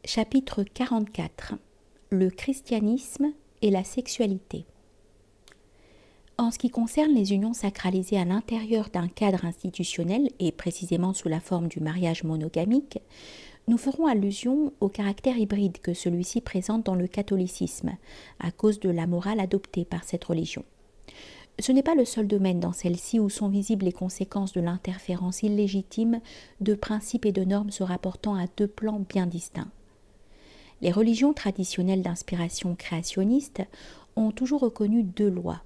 Chapitre 44. Le christianisme et la sexualité. En ce qui concerne les unions sacralisées à l'intérieur d'un cadre institutionnel, et précisément sous la forme du mariage monogamique, nous ferons allusion au caractère hybride que celui-ci présente dans le catholicisme, à cause de la morale adoptée par cette religion. Ce n'est pas le seul domaine dans celle-ci où sont visibles les conséquences de l'interférence illégitime de principes et de normes se rapportant à deux plans bien distincts. Les religions traditionnelles d'inspiration créationniste ont toujours reconnu deux lois.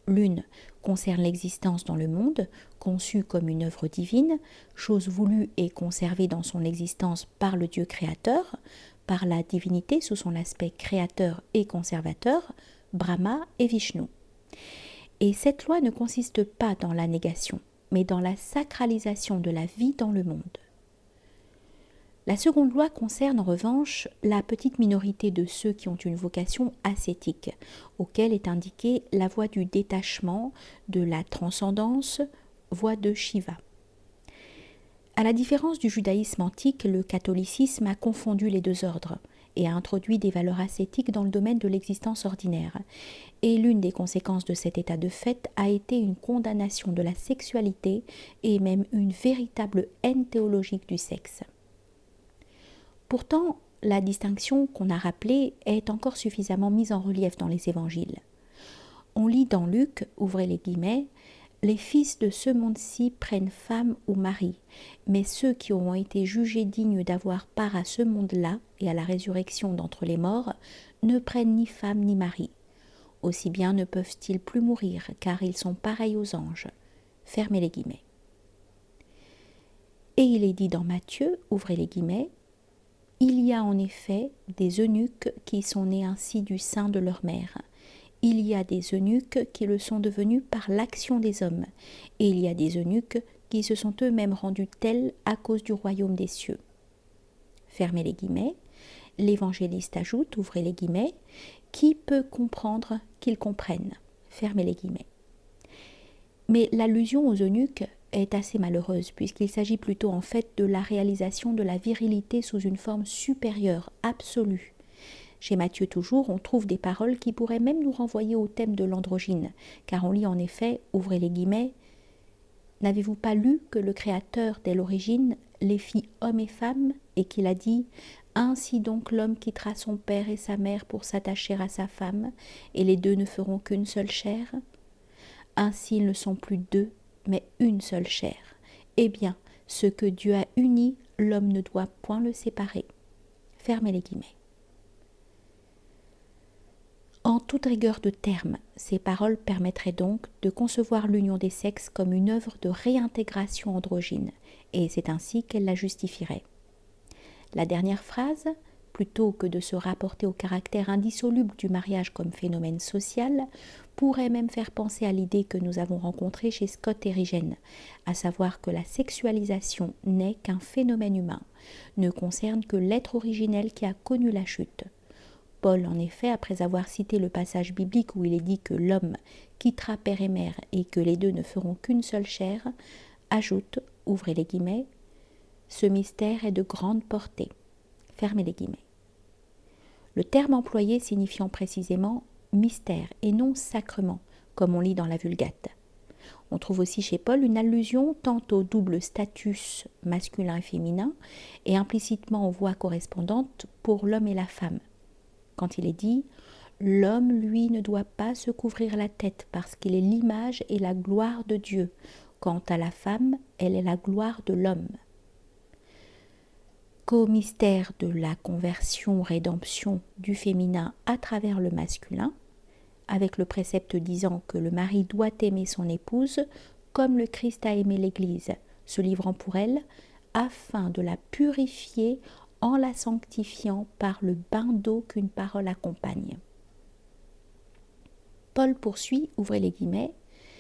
L'une concerne l'existence dans le monde, conçue comme une œuvre divine, chose voulue et conservée dans son existence par le Dieu créateur, par la divinité sous son aspect créateur et conservateur, Brahma et Vishnu. Et cette loi ne consiste pas dans la négation, mais dans la sacralisation de la vie dans le monde. La seconde loi concerne en revanche la petite minorité de ceux qui ont une vocation ascétique, auquel est indiquée la voie du détachement, de la transcendance, voie de Shiva. À la différence du judaïsme antique, le catholicisme a confondu les deux ordres et a introduit des valeurs ascétiques dans le domaine de l'existence ordinaire. Et l'une des conséquences de cet état de fait a été une condamnation de la sexualité et même une véritable haine théologique du sexe. Pourtant, la distinction qu'on a rappelée est encore suffisamment mise en relief dans les évangiles. On lit dans Luc, ouvrez les guillemets, « Les fils de ce monde-ci prennent femme ou mari, mais ceux qui auront été jugés dignes d'avoir part à ce monde-là et à la résurrection d'entre les morts ne prennent ni femme ni mari. Aussi bien ne peuvent-ils plus mourir, car ils sont pareils aux anges. » Fermez les guillemets. Et il est dit dans Matthieu, ouvrez les guillemets, « Il y a en effet des eunuques qui sont nés ainsi du sein de leur mère. Il y a des eunuques qui le sont devenus par l'action des hommes, et il y a des eunuques qui se sont eux-mêmes rendus tels à cause du royaume des cieux. » Fermez les guillemets. L'évangéliste ajoute, ouvrez les guillemets, « Qui peut comprendre qu'ils comprennent ?» Fermez les guillemets. Mais l'allusion aux eunuques est assez malheureuse, puisqu'il s'agit plutôt en fait de la réalisation de la virilité sous une forme supérieure, absolue. Chez Matthieu toujours, on trouve des paroles qui pourraient même nous renvoyer au thème de l'androgyne, car on lit en effet, ouvrez les guillemets, « N'avez-vous pas lu que le Créateur, dès l'origine, les fit hommes et femmes, et qu'il a dit « Ainsi donc l'homme quittera son père et sa mère pour s'attacher à sa femme, et les deux ne feront qu'une seule chair. Ainsi ils ne sont plus deux, mais une seule chair. Eh bien, ce que Dieu a uni, l'homme ne doit point le séparer. » Fermez les guillemets. En toute rigueur de terme, ces paroles permettraient donc de concevoir l'union des sexes comme une œuvre de réintégration androgyne, et c'est ainsi qu'elle la justifierait. La dernière phrase, plutôt que de se rapporter au caractère indissoluble du mariage comme phénomène social, pourrait même faire penser à l'idée que nous avons rencontrée chez Scott et Rigen, à savoir que la sexualisation n'est qu'un phénomène humain, ne concerne que l'être originel qui a connu la chute. Paul, en effet, après avoir cité le passage biblique où il est dit que l'homme quittera père et mère et que les deux ne feront qu'une seule chair, ajoute, ouvrez les guillemets, « Ce mystère est de grande portée. » Fermez les guillemets. Le terme employé signifiant précisément mystère et non sacrement, comme on lit dans la Vulgate. On trouve aussi chez Paul une allusion tant au double status masculin et féminin et implicitement aux voies correspondantes pour l'homme et la femme. Quand il est dit « L'homme, lui, ne doit pas se couvrir la tête parce qu'il est l'image et la gloire de Dieu. Quant à la femme, elle est la gloire de l'homme. » Qu'au mystère de la conversion-rédemption du féminin à travers le masculin, avec le précepte disant que le mari doit aimer son épouse comme le Christ a aimé l'Église, se livrant pour elle, afin de la purifier en la sanctifiant par le bain d'eau qu'une parole accompagne. Paul poursuit, ouvrez les guillemets,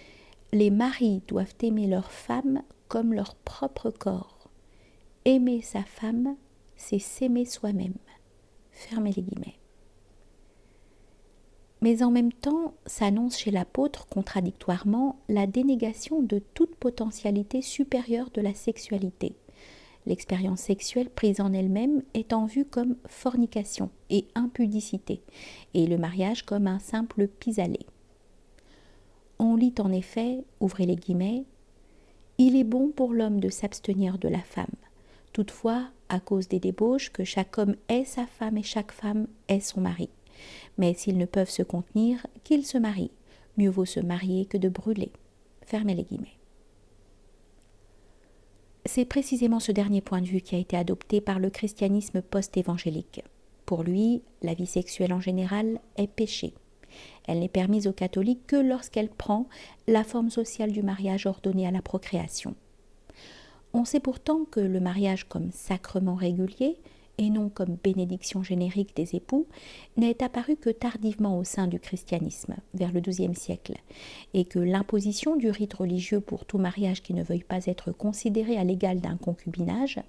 « Les maris doivent aimer leur femme comme leur propre corps. Aimer sa femme, c'est s'aimer soi-même. » Fermez les guillemets. Mais en même temps, s'annonce chez l'apôtre contradictoirement la dénégation de toute potentialité supérieure de la sexualité. l'expérience sexuelle prise en elle-même étant vue comme fornication et impudicité, et le mariage comme un simple pis-aller. On lit en effet, ouvrez les guillemets, « Il est bon pour l'homme de s'abstenir de la femme. Toutefois, à cause des débauches, que chaque homme ait sa femme et chaque femme ait son mari. Mais s'ils ne peuvent se contenir, qu'ils se marient. Mieux vaut se marier que de brûler. » Fermez les guillemets. C'est précisément ce dernier point de vue qui a été adopté par le christianisme post-évangélique. Pour lui, la vie sexuelle en général est péché. Elle n'est permise aux catholiques que lorsqu'elle prend la forme sociale du mariage ordonné à la procréation. On sait pourtant que le mariage comme sacrement régulier, et non comme bénédiction générique des époux, n'est apparu que tardivement au sein du christianisme, vers le XIIe siècle, et que l'imposition du rite religieux pour tout mariage qui ne veuille pas être considéré à l'égal d'un concubinage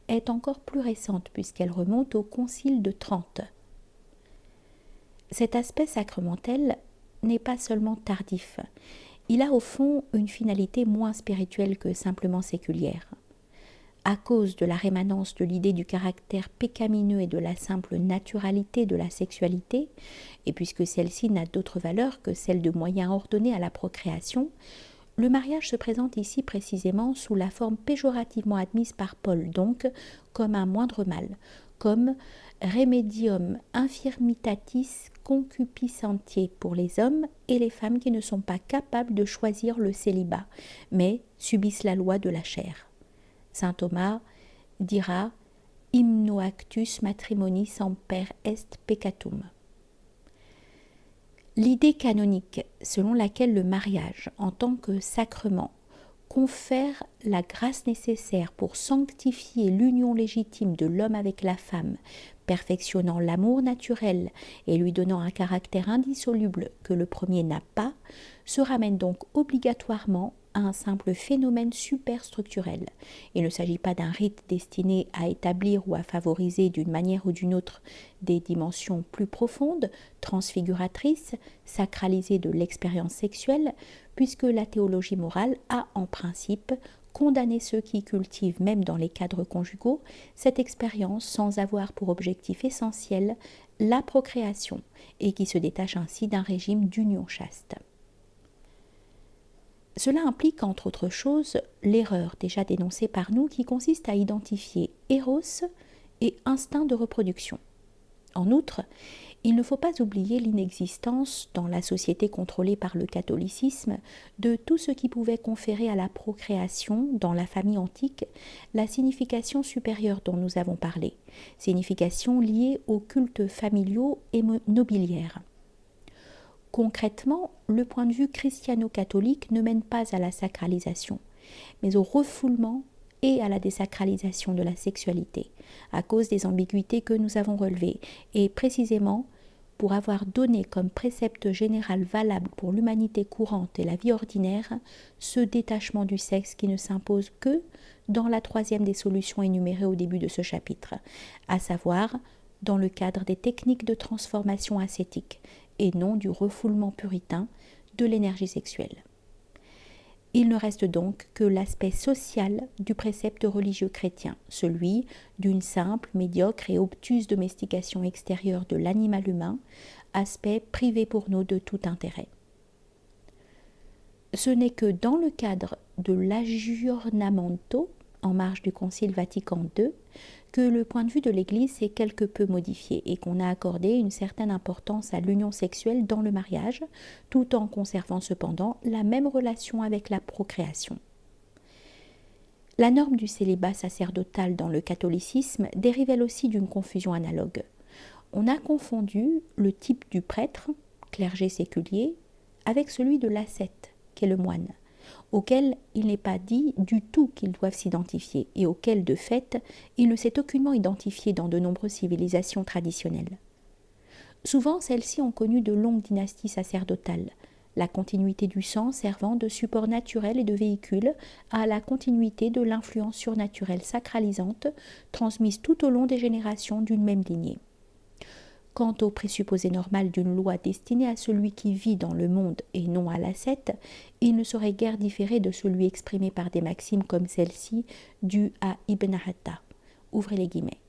est encore plus récente puisqu'elle remonte au Concile de Trente. Cet aspect sacramentel n'est pas seulement tardif, il a au fond une finalité moins spirituelle que simplement séculière. À cause de la rémanence de l'idée du caractère pécamineux et de la simple naturalité de la sexualité, et puisque celle-ci n'a d'autre valeur que celle de moyens ordonnés à la procréation, le mariage se présente ici précisément sous la forme péjorativement admise par Paul, donc comme un moindre mal, comme remedium infirmitatis concupiscentiae pour les hommes et les femmes qui ne sont pas capables de choisir le célibat, mais subissent la loi de la chair. Saint Thomas dira « Hymno actus matrimoni semper est peccatum ». L'idée canonique selon laquelle le mariage, en tant que sacrement, confère la grâce nécessaire pour sanctifier l'union légitime de l'homme avec la femme, perfectionnant l'amour naturel et lui donnant un caractère indissoluble que le premier n'a pas, se ramène donc obligatoirement à un simple phénomène superstructurel. Il ne s'agit pas d'un rite destiné à établir ou à favoriser d'une manière ou d'une autre des dimensions plus profondes, transfiguratrices, sacralisées de l'expérience sexuelle, puisque la théologie morale a en principe condamné ceux qui cultivent, même dans les cadres conjugaux, cette expérience sans avoir pour objectif essentiel la procréation et qui se détache ainsi d'un régime d'union chaste. Cela implique, entre autres choses, l'erreur déjà dénoncée par nous qui consiste à identifier éros et instinct de reproduction. En outre, il ne faut pas oublier l'inexistence, dans la société contrôlée par le catholicisme, de tout ce qui pouvait conférer à la procréation, dans la famille antique, la signification supérieure dont nous avons parlé, signification liée aux cultes familiaux et nobiliaires. Concrètement, le point de vue christiano-catholique ne mène pas à la sacralisation, mais au refoulement et à la désacralisation de la sexualité, à cause des ambiguïtés que nous avons relevées, et précisément pour avoir donné comme précepte général valable pour l'humanité courante et la vie ordinaire ce détachement du sexe qui ne s'impose que dans la troisième des solutions énumérées au début de ce chapitre, à savoir dans le cadre des techniques de transformation ascétique, et non du refoulement puritain de l'énergie sexuelle. Il ne reste donc que l'aspect social du précepte religieux chrétien, celui d'une simple, médiocre et obtuse domestication extérieure de l'animal humain, aspect privé pour nous de tout intérêt. Ce n'est que dans le cadre de l'aggiornamento, en marge du Concile Vatican II, que le point de vue de l'Église s'est quelque peu modifié et qu'on a accordé une certaine importance à l'union sexuelle dans le mariage, tout en conservant cependant la même relation avec la procréation. La norme du célibat sacerdotal dans le catholicisme dérive elle aussi d'une confusion analogue. On a confondu le type du prêtre, clergé séculier, avec celui de l'ascète, qu'est le moine, auquel il n'est pas dit du tout qu'ils doivent s'identifier et auquel, de fait, il ne s'est aucunement identifié dans de nombreuses civilisations traditionnelles. Souvent, celles-ci ont connu de longues dynasties sacerdotales, la continuité du sang servant de support naturel et de véhicule à la continuité de l'influence surnaturelle sacralisante transmise tout au long des générations d'une même lignée. Quant au présupposé normal d'une loi destinée à celui qui vit dans le monde et non à l'ascète, il ne saurait guère différer de celui exprimé par des maximes comme celle-ci, due à Ibn Hatta. Ouvrez les guillemets.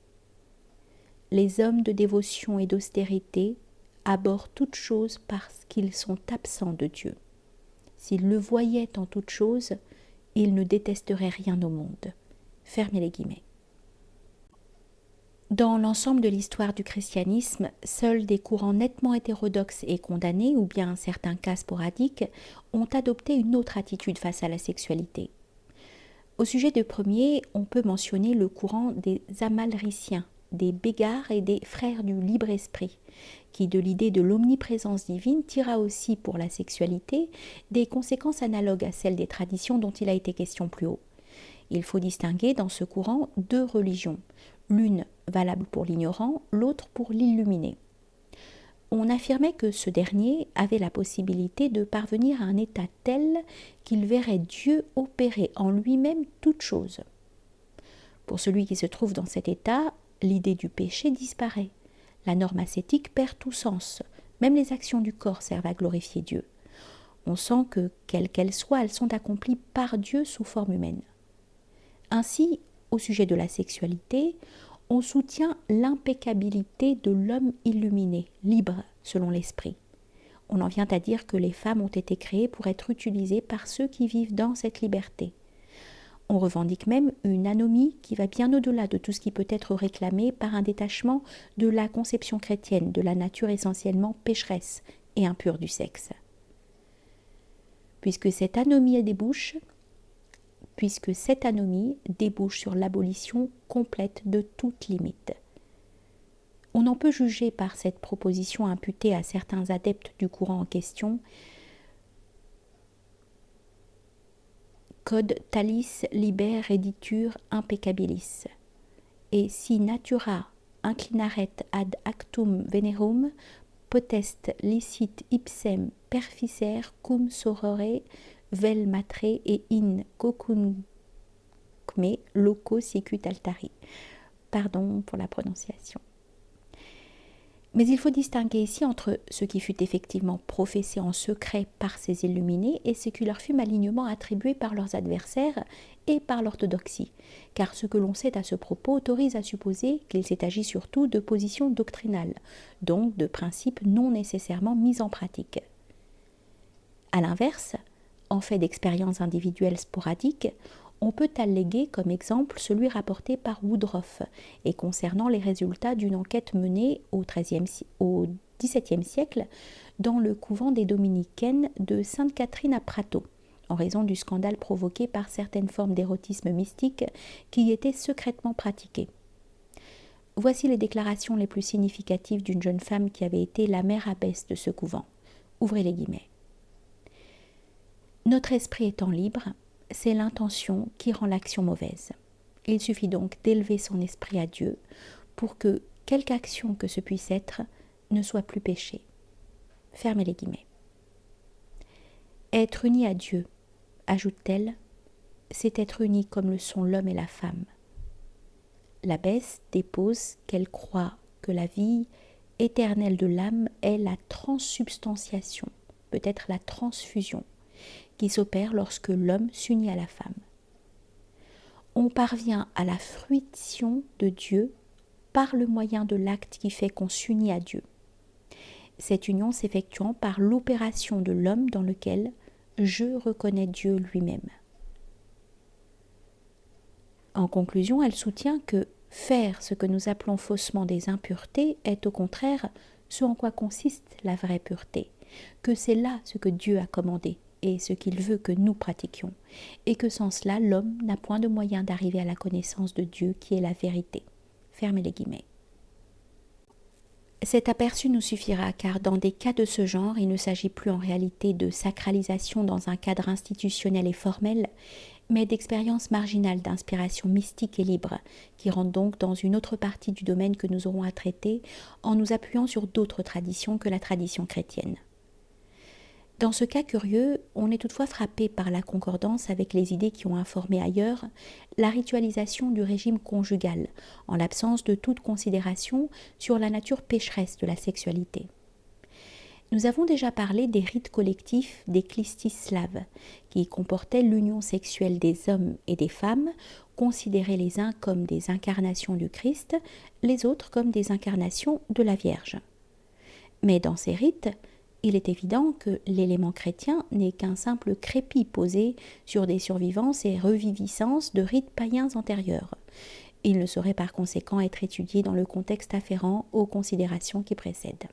Les hommes de dévotion et d'austérité abhorrent toute chose parce qu'ils sont absents de Dieu. S'ils le voyaient en toute chose, ils ne détesteraient rien au monde. Fermez les guillemets. Dans l'ensemble de l'histoire du christianisme, seuls des courants nettement hétérodoxes et condamnés, ou bien certains cas sporadiques, ont adopté une autre attitude face à la sexualité. Au sujet du premier, on peut mentionner le courant des Amalriciens, des Bégards et des frères du libre esprit, qui de l'idée de l'omniprésence divine tira aussi pour la sexualité des conséquences analogues à celles des traditions dont il a été question plus haut. Il faut distinguer dans ce courant deux religions, l'une valable pour l'ignorant, l'autre pour l'illuminé. On affirmait que ce dernier avait la possibilité de parvenir à un état tel qu'il verrait Dieu opérer en lui-même toute chose. Pour celui qui se trouve dans cet état, l'idée du péché disparaît. La norme ascétique perd tout sens. Même les actions du corps servent à glorifier Dieu. On sent que, quelles qu'elles soient, elles sont accomplies par Dieu sous forme humaine. Ainsi, au sujet de la sexualité, on soutient l'impeccabilité de l'homme illuminé, libre selon l'esprit. On en vient à dire que les femmes ont été créées pour être utilisées par ceux qui vivent dans cette liberté. On revendique même une anomie qui va bien au-delà de tout ce qui peut être réclamé par un détachement de la conception chrétienne de la nature essentiellement pécheresse et impure du sexe. Puisque cette anomie débouche sur l'abolition complète de toute limite. On en peut juger par cette proposition imputée à certains adeptes du courant en question, Cod talis liber reditur impeccabilis, et si natura inclinaret ad actum venerum, potest licit ipsem perficer cum sorore vel matre et in cocunque loco sicut altari. Pardon pour la prononciation. Mais il faut distinguer ici entre ce qui fut effectivement professé en secret par ces illuminés et ce qui leur fut malignement attribué par leurs adversaires et par l'orthodoxie, car ce que l'on sait à ce propos autorise à supposer qu'il s'est agi surtout de positions doctrinales, donc de principes non nécessairement mis en pratique. À l'inverse, en fait d'expériences individuelles sporadiques, on peut alléguer comme exemple celui rapporté par Woodruff et concernant les résultats d'une enquête menée au XVIIe siècle dans le couvent des dominicaines de Sainte-Catherine à Prato, en raison du scandale provoqué par certaines formes d'érotisme mystique qui y étaient secrètement pratiquées. Voici les déclarations les plus significatives d'une jeune femme qui avait été la mère abbesse de ce couvent. Ouvrez les guillemets. Notre esprit étant libre, c'est l'intention qui rend l'action mauvaise. Il suffit donc d'élever son esprit à Dieu pour que, quelque action que ce puisse être, ne soit plus péché. Fermez les guillemets. Être uni à Dieu, ajoute-t-elle, c'est être uni comme le sont l'homme et la femme. L'abbesse dépose qu'elle croit que la vie éternelle de l'âme est la transsubstantiation, peut-être la transfusion, qui s'opère lorsque l'homme s'unit à la femme. On parvient à la fruition de Dieu par le moyen de l'acte qui fait qu'on s'unit à Dieu. Cette union s'effectuant par l'opération de l'homme dans lequel je reconnais Dieu lui-même. En conclusion, elle soutient que faire ce que nous appelons faussement des impuretés est au contraire ce en quoi consiste la vraie pureté, que c'est là ce que Dieu a commandé et ce qu'il veut que nous pratiquions, et que sans cela l'homme n'a point de moyen d'arriver à la connaissance de Dieu qui est la vérité. Fermez les guillemets. Cet aperçu nous suffira car dans des cas de ce genre, il ne s'agit plus en réalité de sacralisation dans un cadre institutionnel et formel, mais d'expériences marginales d'inspiration mystique et libre, qui rentrent donc dans une autre partie du domaine que nous aurons à traiter en nous appuyant sur d'autres traditions que la tradition chrétienne. Dans ce cas curieux, on est toutefois frappé par la concordance avec les idées qui ont informé ailleurs la ritualisation du régime conjugal, en l'absence de toute considération sur la nature pécheresse de la sexualité. Nous avons déjà parlé des rites collectifs des clistis slaves, qui comportaient l'union sexuelle des hommes et des femmes, considérés les uns comme des incarnations du Christ, les autres comme des incarnations de la Vierge. Mais dans ces rites, il est évident que l'élément chrétien n'est qu'un simple crépi posé sur des survivances et reviviscences de rites païens antérieurs. Il ne saurait par conséquent être étudié dans le contexte afférent aux considérations qui précèdent.